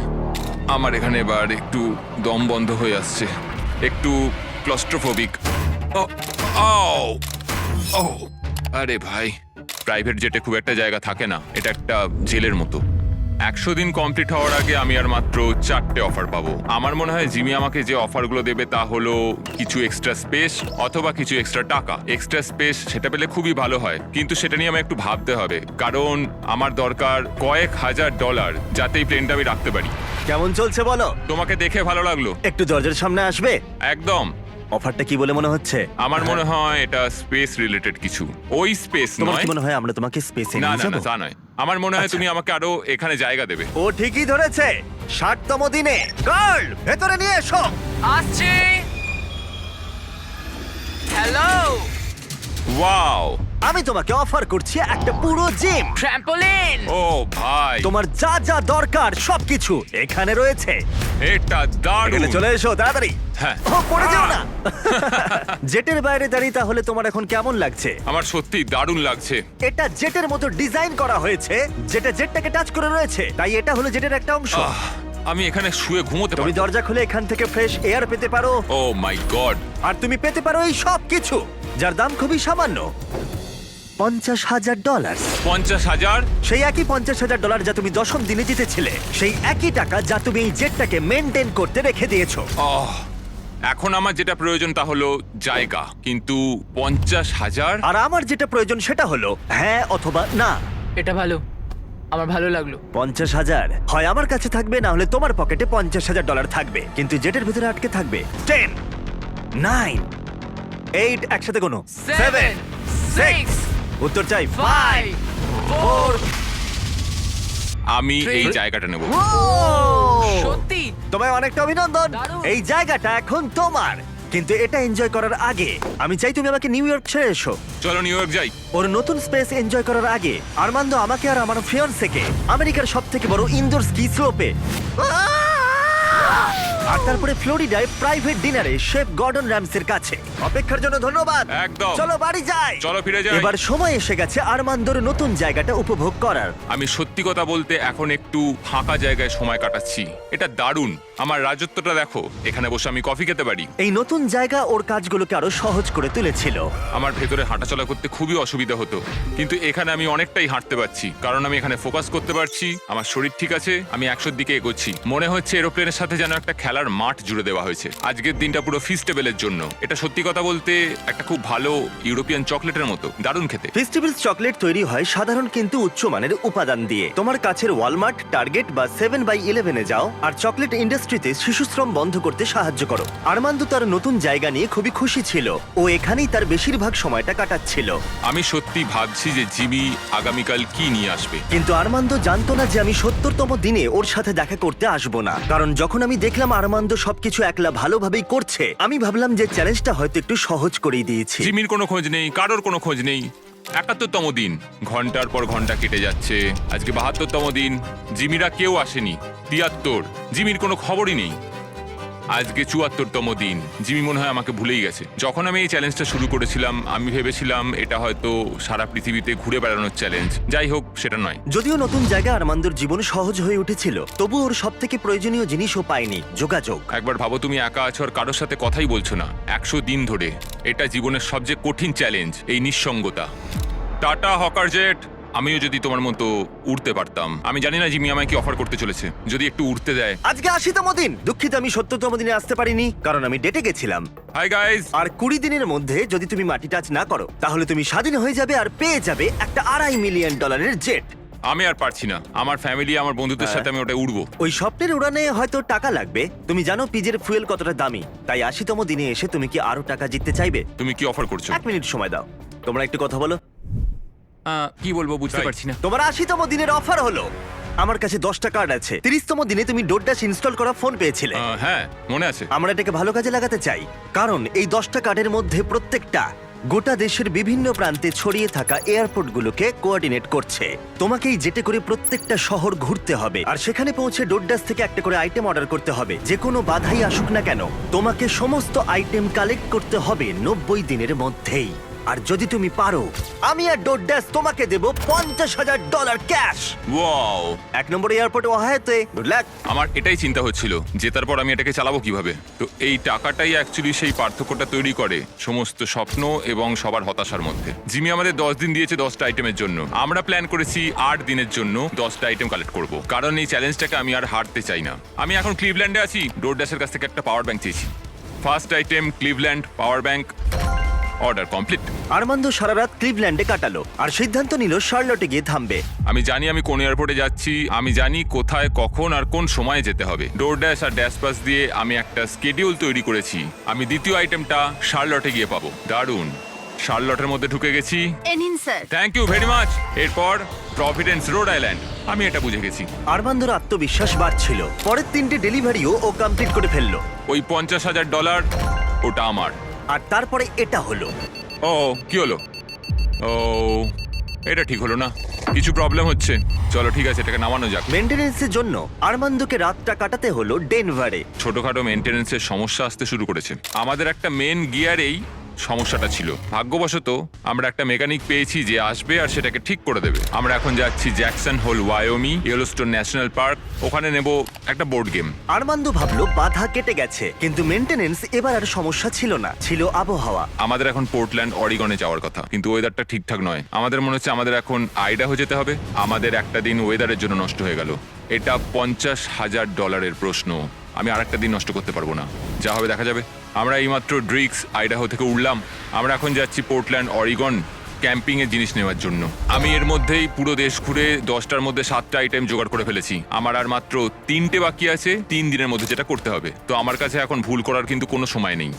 আমার এখানে এবার একটু দম বন্ধ হয়ে আসছে, একটু ক্লস্ট্রোফোবিক। আরে ভাই, প্রাইভেট জেটে খুব একটা জায়গা থাকে না, এটা একটা জেলের মতো। 100 দিন কমপ্লিট হওয়ার আগে আমি আর মাত্র 4টে অফার পাবো। আমার মনে হয় জিমি আমাকে যে অফারগুলো দেবে তা হলো কিছু এক্সট্রা স্পেস অথবা কিছু এক্সট্রা টাকা। এক্সট্রা স্পেস সেটা পেলে খুবই ভালো হয়, কিন্তু সেটা নিয়ে আমায় একটু ভাবতে হবে, কারণ আমার দরকার কয়েক হাজার ডলার যাতে এই প্লেনটা আমি রাখতে পারি। কেমন চলছে বলো? তোমাকে দেখে ভালো লাগলো। একটু দরজার সামনে আসবে? একদম। অফারটা কি বলে মনে হচ্ছে? আমার মনে হয় এটা স্পেস রিলেটেড কিছু। ওই স্পেস তোমার নয়। কি মনে হয় আমরা তোমাকে স্পেসে না নিয়ে না যাব? না, তা নয়। আমার মনে হয় আচ্ছা। তুমি আমাকে আরো এখানে জায়গা দেবে। ও ঠিকই ধরেছে। 60তম দিনে গার্ল ভেতরে নিয়ে এসো। আসছে। হ্যালো। ওয়াও, আমি তোমাকে অফার করছি একটা পুরো জিম। ট্র্যাম্পোলিন। ও ভাই, তোমার যা যা দরকার সবকিছু এখানে রয়েছে। এটা দারুণ। এখানে চলে এসো তাড়াতাড়ি। হ্যাঁ। ও পড়ে যেও না। জেটের বাইরে দাঁড়িয়ে তাহলে তোমার এখন কেমন লাগছে? আমার সত্যি দারুণ লাগছে। এটা জেটের মতো ডিজাইন করা হয়েছে, যেটা জেটটাকে টাচ করে রয়েছে, তাই এটা হলো জেটের একটা অংশ। আমি এখানে শুয়ে ঘুমোতে তুমি পারি। দরজা খুলে এখান থেকে ফ্রেশ এয়ার পেতে পারো, ও মাই গড। আর তুমি পেতে পারো এই সব কিছু যার দাম খুবই সামান্য, $50,000। 50,000? সেই একই $50,000 যা তুমি 10ম দিনে জিতেছিলে, সেই একই টাকা যা তুমি এই জেটটাকে মেনটেন করতে রেখে দিয়েছো। এখন আমার যেটা প্রয়োজন তা হলো জায়গা, কিন্তু 50,000? আর আমার যেটা প্রয়োজন সেটা হলো হ্যাঁ অথবা না। এটা ভালো, আমার ভালো লাগলো। 50,000 হয় আমার কাছে থাকবে, না হলে তোমার পকেটে $50,000 থাকবে, কিন্তু জেটের ভিতরে আটকে থাকবে 10, 9, 8, একসাথে কোনো 7, 6, উত্তর চাই 5, 4। আমি এই 3 জায়গাটা নেব। সত্যি তোমায় অনেকটা অভিনন্দন। দারুণ। এই জায়গাটা এখন তোমার, কিন্তু এটা এনজয় করার আগে আমি চাই তুমি আমাকে নিউ ইয়র্ক ছেড়ে এসো। চলো নিউ ইয়র্ক যাই। ওর নতুন স্পেস এনজয় করার আগে আরমান্দো আমাকে আর আমার ফিয়ান্সেকে আমেরিকার সবথেকে বড় ইনডোর স্কি স্লোপে আর তারপরে ফ্লোরিডায় প্রাইভেট ডিনারে শেফ গর্ডন র্যামসের কাছে। অপেক্ষার জন্য ধন্যবাদ। একদম। চলো বাড়ি যাই। চলো ফিরে যাই। এবার সময় এসে গেছে আরমান্দোর নতুন জায়গাটা উপভোগ করার। আমি সত্যি কথা বলতে এখন একটু ফাঁকা জায়গায় সময় কাটাচ্ছি। এটা দারুণ। আমার রাজত্বটা দেখো, এখানে বসে আমি কফি খেতে পারি। এই নতুন জায়গা ওর কাজগুলোকে আরো সহজ করে তুলেছিল। আমার ভেতরে হাঁটাচলা করতে খুবই অসুবিধা হতো, কিন্তু এখানে আমি অনেকটাই হাঁটতে পারছি, কারণ আমি এখানে ফোকাস করতে পারছি। আমার শরীর ঠিক আছে, আমি 100-র দিকে এগোচ্ছি। মনে হচ্ছে এরোপ্লেনের সাথে যেন একটা খেলার মাঠ জুড়ে দেওয়া হয়েছে। আজকের দিনটা পুরো ফিস্টেবলের জন্য। এটা সত্যি কথা বলতে একটা খুব ভালো ইউরোপিয়ান চকলেটের মতো, দারুণ খেতে। ফেস্টিভ্যালস চকলেট তৈরি হয় সাধারণ কিন্তু উচ্চমানের উপাদান দিয়ে। তোমার কাছের ওয়ালমার্ট, টার্গেট বা 7/11 এ যাও আর চকলেট ইন্ডাস্ট্রিতে শিশুশ্রম বন্ধ করতে সাহায্য করো। আরমান্দো তার নতুন জায়গা নিয়ে খুবই খুশি ছিল। ও এখানেই তার বেশিরভাগ সময়টা কাটাচ্ছিল। আমি সত্যি ভাবছি যে জিমি আগামীকাল কি নিয়ে আসবে। কিন্তু আরমান্দো জানতো না যে আমি 70তম দিনে ওর সাথে দেখা করতে আসবো না, কারণ যখন আমি দেখলাম আরমান্দ সবকিছু একলা ভালোভাবেই করছে, আমি ভাবলাম যে চ্যালেঞ্জটা হয়তো একটু সহজ করেই দিয়েছি। জিমির কোনো খোঁজ নেই, কারোর কোনো খোঁজ নেই। ৭১তম দিন, ঘন্টার পর ঘন্টা কেটে যাচ্ছে। আজকে ৭২তম দিন, জিমিরা কেউ আসেনি। ৭৩, জিমির কোনো খবরই নেই। আজকে ৭৪তম দিন, জিমি মনে হয় আমাকে ভুলেই গেছে। যখন আমি এই চ্যালেঞ্জটা শুরু করেছিলাম, আমি ভেবেছিলাম এটা হয়তো সারা পৃথিবীতে ঘুরে বেড়ানোর চ্যালেঞ্জ। যাই হোক, সেটা নয়। যদিও নতুন জায়গায় আরমান্দর জীবন সহজ হয়ে উঠেছিল, তবু ওর সব থেকে প্রয়োজনীয় জিনিসও পায়নি, যোগাযোগ। একবার ভাবো, তুমি একা আছো আর কারোর সাথে কথাই বলছো না ১০০ দিন ধরে। এটা জীবনের সবচেয়ে কঠিন চ্যালেঞ্জ, এই নিঃসঙ্গতা। টাটা হকার জেট, আমিও যদি তোমার মতো উড়তে পারতাম। আমি জানি না জিমি আমায় কি অফার করতে চলেছে, যদি একটু উড়তে দেয়। আজকে ৮০তম দিন। দুঃখিত আমি ৭০তম দিনে আসতে পারিনি, কারণ আমি ডেটে গেছিলাম। Hi guys. আর ২০ দিনের মধ্যে যদি তুমি মাটি টাচ না করো, তাহলে তুমি স্বাধীন হয়ে যাবে আর পেয়ে যাবে একটা $২.৫ মিলিয়ন জেট। আমি আর পারছি না, আমার ফ্যামিলি, আমার বন্ধুদের সাথে আমি ওটা উড়বো। ওই স্বপ্নের উড়ানে হয়তো টাকা লাগবে। তুমি জানো পিজের ফুয়েল কতটা দামি, তাই ৮০তম দিনে এসে তুমি কি আরো টাকা জিততে চাইবে? তুমি কি অফার করছো? ১ মিনিট সময় দাও, তোমরা একটু কথা বলো। কি বলবো বুঝতে তাই। পারছি না। তোমার ৮০তম দিনের অফার হলো, আমার কাছে 10টা কার্ড আছে। ৩০তম দিনে তুমি ডোরড্যাশ ইনস্টল করা ফোন পেয়েছিলে। হ্যাঁ, মনে আছে। আমরা এটাকে ভালো কাজে লাগাতে চাই, কারণ এই 10টা কার্ডের মধ্যে প্রত্যেকটা গোটা দেশের বিভিন্ন প্রান্তে ছড়িয়ে থাকা এয়ারপোর্টগুলোকে কোঅর্ডিনেট করছে। তোমাকেই যেতে করে প্রত্যেকটা শহর ঘুরতে হবে, আর সেখানে পৌঁছে ডোরড্যাশ থেকে একটা করে আইটেম অর্ডার করতে হবে। যে কোনো বাধাই আসুক না কেন, তোমাকে সমস্ত আইটেম কালেক্ট করতে হবে 90 দিনের মধ্যেই। আর যদি তুমি পারো, আমি আর ডোরড্যাশ তোমাকে দেব $৫০,০০০ ক্যাশ। ওয়াও, ১ নম্বর এয়ারপোর্ট ওহায়োতে। Good luck. আমার এটাই চিন্তা হচ্ছিল, জেতার পর আমি এটাকে চালাবো কিভাবে। তো এই টাকাটাই অ্যাকচুয়ালি সেই পার্থক্যটা তৈরি করে সমস্ত স্বপ্ন এবং সবার হতাশার মধ্যে। জিমি আমাদের 10 দিন দিয়েছে 10টা আইটেমের জন্য। আমরা প্ল্যান করেছি 8 দিনের জন্য 10টা আইটেম কালেক্ট করব, কারণ এই চ্যালেঞ্জটাকে আমি আর হারতে চাই না। আমি এখন ক্লিভল্যান্ডে আছি, ডোরড্যাশের কাছ থেকে একটা পাওয়ার ব্যাংক চেয়েছি। First item Cleveland power bank, order complete. Armand সারা রাত ক্লিভল্যান্ডে কাটালো আর সিদ্ধান্ত নিল শার্লটে গিয়ে থামবে। আমি জানি আমি কোন এয়ারপোর্টে যাচ্ছি, আমি জানি কোথায়, কখন আর কোন সময়ে যেতে হবে। ডোরড্যাশ আর ড্যাশ পাস দিয়ে আমি একটা স্কেডিউল তৈরি করেছি। আমি দ্বিতীয় আইটেমটা শার্লটে গিয়ে পাবো। দারুণ, শার্লটের মধ্যে ঢুকে গেছি। এনিন sir. Thank you very much. এরপর প্রভিডেন্স, রোড আইল্যান্ড। আমি এটা বুঝে গেছি। আরমান্দর আত্মবিশ্বাস বাড়ছিল। পরের 3টে ডেলিভারিও ও কমপ্লিট করে ফেললো। ওই $৫০,০০০, ওটা আমার। আর তারপরে এটা হলো। ও, কি হলো? ও, এটা ঠিক হলো না, কিছু প্রবলেম হচ্ছে। চলো ঠিক আছে, এটাকে নামানো যাক। মেইনটেনেন্সের জন্য আরমান্দকে রাতটা কাটাতে হলো ডেনভারে। ছোটখাটো মেনটেনেন্সের সমস্যা আসতে শুরু করেছে। আমাদের একটা মেন গিয়ারেই সমস্যাটা ছিল। ভাগ্যবশত আমরা একটা মেকানিক পেয়েছি যে আসবে আর সেটাকে ঠিক করে দেবে। আমরা এখন যাচ্ছি Jackson Hole, Wyoming, Yellowstone National Park. ওখানে নেব একটা বোর্ড গেম। আরমান্দ ভাবলো বাধা কেটে গেছে, কিন্তু মেইনটেনেন্স এবার আর সমস্যা ছিল না, ছিল আবহাওয়া। আমাদের এখন পোর্টল্যান্ড, অরিগনে যাওয়ার কথা, কিন্তু ওয়েদারটা ঠিকঠাক নয়। আমাদের মনে হচ্ছে আমাদের এখন আইডাহো যেতে হবে। আমাদের একটা দিন ওয়েদারের জন্য নষ্ট হয়ে গেল। এটা $৫০,০০০ প্রশ্ন। আমি আরেকটা দিন নষ্ট করতে পারবো না। যা হবে দেখা যাবে। আমরা এইমাত্র ড্রিক্স, আইডাহো থেকে উঠলাম। আমরা এখন যাচ্ছি পোর্টল্যান্ড, অরিগন, ক্যাম্পিং এর জিনিস নেওয়ার জন্য। আমি এর মধ্যেই পুরো দেশ ঘুরে 10টার মধ্যে 7টা আইটেম জোগাড় করে ফেলেছি। আমার আর মাত্র 3টে বাকি আছে 3 দিনের মধ্যে যেটা করতে হবে। তো আমার কাছে এখন ভুল করার কিন্তু কোনো সময় নেই।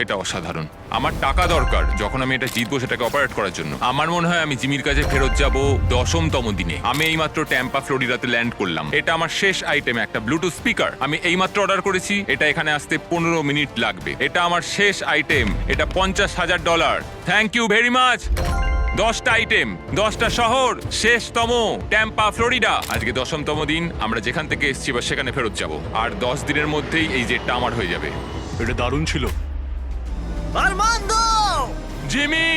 এটা অসাধারণ। আমার টাকা দরকার যখন আমি এটা জিতবো সেটাকে অপারেট করার জন্য। আমার মনে হয় আমি জিমির কাছে ফেরত যাব 10তম দিনে। আমি এইমাত্র ট্যাম্পা, ফ্লোরিডাতে ল্যান্ড করলাম। এটা আমার শেষ আইটেম, একটা ব্লুটুথ স্পিকার। আমি এইমাত্র অর্ডার করেছি, এটা এখানে আসতে 15 মিনিট লাগবে। এটা আমার শেষ আইটেম, এটা $৫০,০০০। Thank you very much. 10টা আইটেম, 10টা শহর, শেষতম ট্যাম্পা, ফ্লোরিডা। আজকে 10তম দিন। আমরা যেখান থেকে এসেছি বা সেখানে ফেরত যাব। আর 10 দিনের মধ্যেই এই জেটটা আমার হয়ে যাবে। এটা দারুণ ছিল। আরমান্দ, জিমি,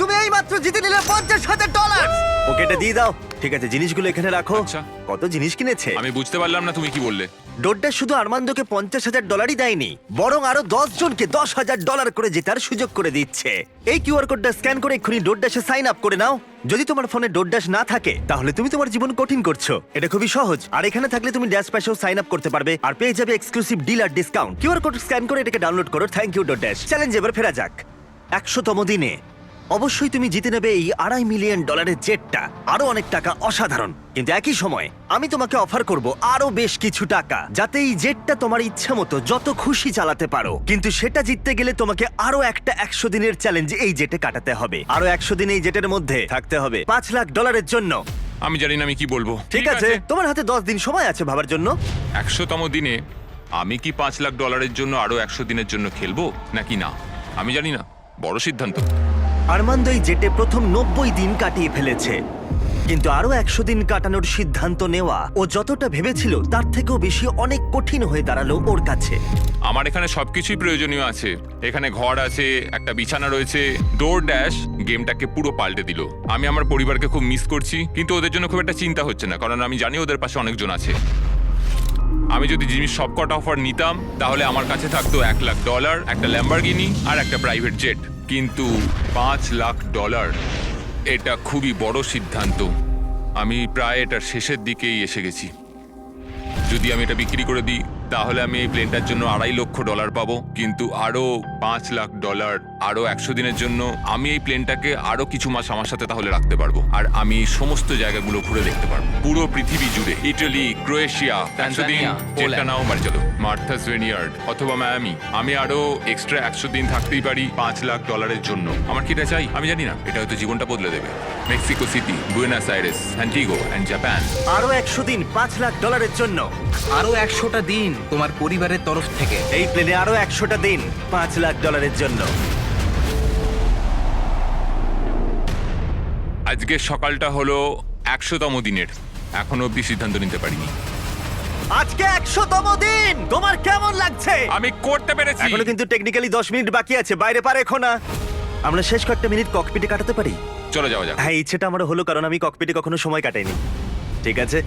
তুমি এইমাত্র জিতে নিলে $৫০,০০০। ওকে এটা দিয়ে দাও। ঠিক আছে, জিনিসগুলো এখানে রাখো। আচ্ছা। কত জিনিস কিনেছে। আমি বুঝতে পারলাম না তুমি কি বললে। ডোড্যাশ শুধু আরমান্দকে $৫০,০০০ দেয়নি, বরং আরো 10 জনকে $10,০০০ করে জেতার সুযোগ করে দিচ্ছে। এই কিউআর কোডটা স্ক্যান করে এক্ষুনি ডোড্যাশে সাইন আপ করে নাও। যদি তোমার ফোনে ডোড্যাশ না থাকে, তাহলে তুমি তোমার জীবন কঠিন করছো। এটা খুবই সহজ। আর এখানে থাকলে তুমি ড্যাশ প্যাশেও সাইন আপ করতে পারবে আর পেয়ে যাবে এক্সক্লুসিভ ডিল আর ডিসকাউন্ট। কিউআর কোড স্ক্যান করে এটাকে ডাউনলোড করো। Thank you ডোড্যাশ। চ্যালেঞ্জ এবার ফেরা যাক। 100তম দিনে অবশ্যই তুমি জিতে নেবে এই $২.৫ মিলিয়ন জেটটা। আরো অনেক টাকা, অসাধারণ। কিন্তু একই সময় আমি তোমাকে অফার করব আরো বেশ কিছু টাকা, যাতে এই জেটটা তোমার ইচ্ছা মতো যত খুশি চালাতে পারো। কিন্তু সেটা জিততে গেলে তোমাকে আরো একটা 100 দিনের চ্যালেঞ্জ এই জেটে কাটাতে হবে। আরো 100 দিন এই জেটের মধ্যে থাকতে হবে $5,00,000 জন্য। আমি জানি না আমি কি বলবো। ঠিক আছে, তোমার হাতে 10 দিন সময় আছে ভাবার জন্য। 100তম দিনে আমি কি $5 লাখ জন্য আরো 100 দিনের জন্য খেলবো নাকি না আমি জানি না, বড় সিদ্ধান্ত। আরমান্দ এই জেটে প্রথম 90 দিন কাটিয়ে ফেলেছে, কিন্তু আরো 100 দিন কাটানোর সিদ্ধান্ত নেওয়া ও যতটা ভেবেছিল তার থেকেও বেশি অনেক কঠিন হয়ে দাঁড়ালো ওর কাছে। আমার এখানে সবকিছুই প্রয়োজনীয় আছে। এখানে ঘর আছে, একটা বিছানা রয়েছে। ডোর ড্যাশ গেমটাকে পুরো পাল্টে দিল। আমি আমার পরিবারকে খুব মিস করছি, কিন্তু ওদের জন্য খুব একটা চিন্তা হচ্ছে না, কারণ আমি জানি ওদের পাশে অনেকজন আছে। আমি যদি জিমির সবকটা অফার নিতাম তাহলে আমার কাছে থাকতো $1 লাখ, একটা ল্যাম্বরগিনি আর একটা প্রাইভেট জেট। কিন্তু $5 লাখ, এটা খুবই বড় সিদ্ধান্ত। আমি প্রায় এটার শেষের দিকেই এসে গেছি। যদি আমি এটা বিক্রি করে দিই তাহলে আমি এই প্লেনটার জন্য $2.5 লক্ষ পাবো, কিন্তু আরো $5 লাখ, আরো 100 দিনের জন্য আমি এই প্লেনটাকে আরো কিছু মাস আমার সাথে তাহলে রাখতে পারবো। আর আমি এই সমস্ত জায়গাগুলো ঘুরে দেখতে পারবো, পুরো পৃথিবী জুড়ে। ইটালি, ক্রোয়েশিয়া, 100 দিন জেটটা নাও বাড়ি চলো, মার্থাস ভিনিয়ার্ড অথবা মায়ামি। আমি আরো এক্সট্রা 100 দিন থাকতেই পারি $5 লাখ জন্য। আমার কি এটা চাই আমি জানি না, এটা হয়তো জীবনটা বদলে দেবে। Mexico City, Buenos Aires, Antigua and Japan. আরো 100 দিন $5 লাখ জন্য। আরো 100টা দিন তোমার পরিবারের তরফ থেকে। এই প্লেনে আরো 100টা দিন $5 লাখ জন্য। আজকের সকালটা হলো 100তম দিনের, এখনো অব্দি সিদ্ধান্ত নিতে পারিনি। আজকে 100তম দিন, তোমার কেমন লাগছে? আমি করতে পেরেছি। এখনো কিন্তু টেকনিক্যালি 10 মিনিট বাকি আছে, বাইরে পার এখন না। আমরা শেষ কয়েকটা মিনিট ককপিটে কাটাতে পারি? চলো যাওয়া যাক। হ্যাঁ, ইচ্ছেটা আমার হলো, কারণ আমি ককপিটে কখনো সময় কাটাইনি। ঠিক আছে,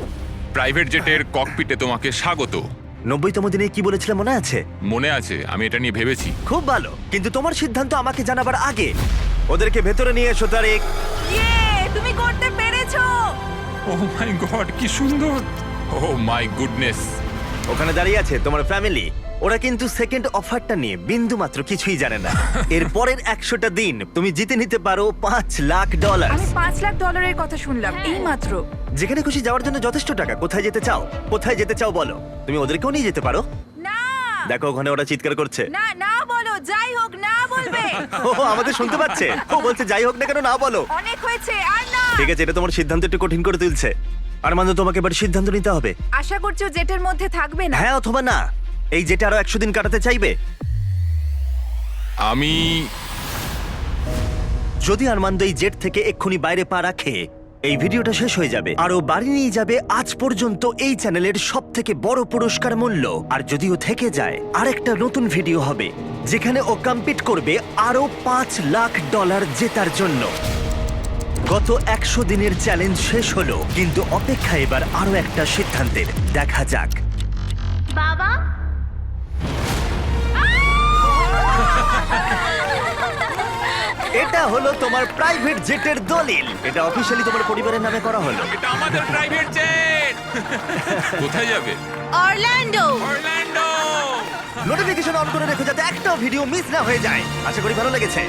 প্রাইভেট জেটের ককপিটে তোমাকে স্বাগত। 90তম দিনে কি বলেছিলাম মনে আছে? মনে আছে, আমি এটা নিয়ে ভেবেছি। খুব ভালো, কিন্তু তোমার সিদ্ধান্ত আমাকে জানাবার আগে ওদেরকে ভেতরে নিয়ে এসো তারিক। তুমি করতে পেরেছো। ও মাই গড, কি সুন্দর! ও মাই গুডনেস! ওখানে দাঁড়িয়ে আছে তোমার ফ্যামিলি। ওরা কিন্তু সেকেন্ড অফারটা নিয়ে বিন্দু মাত্র কিছুই জানে না। এর পরের 100টা দিন তুমি জিতে নিতে পারো $5 লাখ। আমি $5 লাখ কথা শুনলাম এই মাত্র। যেখানে খুশি যাওয়ার জন্য যথেষ্ট টাকা। কোথায় যেতে চাও? কোথায় যেতে চাও বলো, তুমি ওদেরকেও নিয়ে যেতে পারো। না দেখো ওখানে ওরা চিৎকার করছে। না না বলো, যাই হোক না বলবে। ও আমাদের শুনতে পাচ্ছে। ও বলছে যাই হোক না কেন না বলো। অনেক হয়েছে আর না। ঠিক আছে, এটা তোমার সিদ্ধান্ত একটু কঠিন করে তুলছে। আরমান্দ, তোমাকে এবার সিদ্ধান্ত নিতে হবে। আশা করছো জেটের মধ্যে থাকবে না? হ্যাঁ অথবা না। এই যেটা আরো 100 দিন কাটাতে চাইবে। আমি যদি আরমান্দ এই জেট থেকে এক্ষুনি বাইরে পা রাখে, এই ভিডিওটা শেষ হয়ে যাবে আর ও বাড়ি নিয়ে যাবে আজ পর্যন্ত এই চ্যানেলের সবথেকে বড় পুরস্কার মূল্য। আর যদিও থেকে যায়, আরেকটা নতুন ভিডিও হবে যেখানে ও কম্পিট করবে আরো $5 লাখ জেতার জন্য। গত 100 দিনের চ্যালেঞ্জ শেষ হলো, কিন্তু অপেক্ষা এবার আরো একটা সিদ্ধান্তের। দেখা যাক। বাবা এটা হলো তোমার প্রাইভেট জেটের দলিল। এটা অফিশিয়ালি তোমার পরিবারের নামে করা হলো। এটা আমাদের প্রাইভেট জেট। কোথায় যাবে? অরল্যান্ডো। অরল্যান্ডো। নোটিফিকেশন অন করে রেখো যাতে একটাও ভিডিও মিস না হয়ে যায়। আশা করি ভালো লেগেছে।